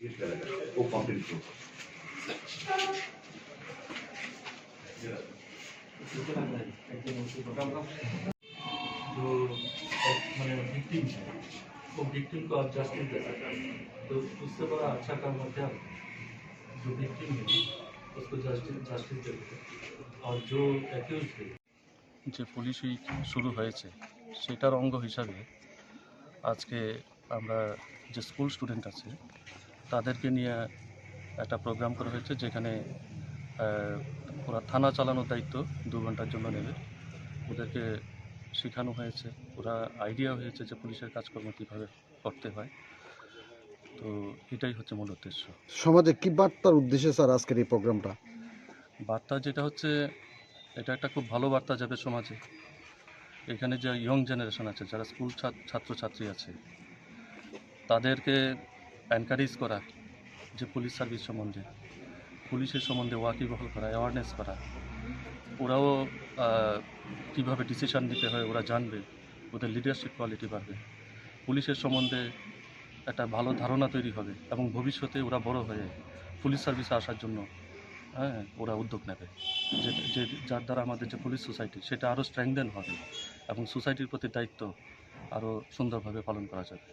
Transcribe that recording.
ও complete করবো। जो मैंने विक्टिम है वो विक्टिम को आप जस्टिस दे सकते हैं। तो उससे बड़ा अच्छा काम है क्या, जो विक्टिम है उसको जस्टिस दे देते और जो एक्यूज है। যে পুলিশই শুরু হয়েছে সেটার অঙ্গ হিসাবে আজকে আমরা যে স্কুল স্টুডেন্ট আছে তাদেরকে নিয়ে একটা প্রোগ্রাম করা হয়েছে, যেখানে ওরা থানা চালানোর দায়িত্ব 2 ঘন্টার জন্য নেবে। ওদেরকে শেখানো হয়েছে, ওরা আইডিয়া হয়েছে যে পুলিশের কাজকর্ম কীভাবে করতে হয়। তো এটাই হচ্ছে মূল উদ্দেশ্য। সমাজে কি বার্তার উদ্দেশ্যে স্যার আজকের এই প্রোগ্রামটা? বার্তা যেটা হচ্ছে, এটা একটা খুব ভালো বার্তা যাবে সমাজে। এখানে যে ইয়ং জেনারেশন আছে, যারা স্কুল ছাত্রছাত্রী আছে, তাদেরকে এনকারেজ করা যে পুলিশ সার্ভিস সম্বন্ধে, পুলিশের সম্বন্ধে ওয়াকিবহাল করা, অ্যাওয়ারনেস করা। ওরাও কীভাবে ডিসিশান নিতে হয় ওরা জানবে, ওদের লিডারশিপ কোয়ালিটি বাড়বে, পুলিশের সম্বন্ধে একটা ভালো ধারণা তৈরি হবে এবং ভবিষ্যতে ওরা বড় হয়ে পুলিশ সার্ভিসে আসার জন্য ওরা উদ্যোগ নেবে, যে যার দ্বারা আমাদের যে পুলিশ সোসাইটি সেটা আরও স্ট্রেংথেন হবে এবং সোসাইটির প্রতি দায়িত্ব আরও সুন্দরভাবে পালন করা যাবে।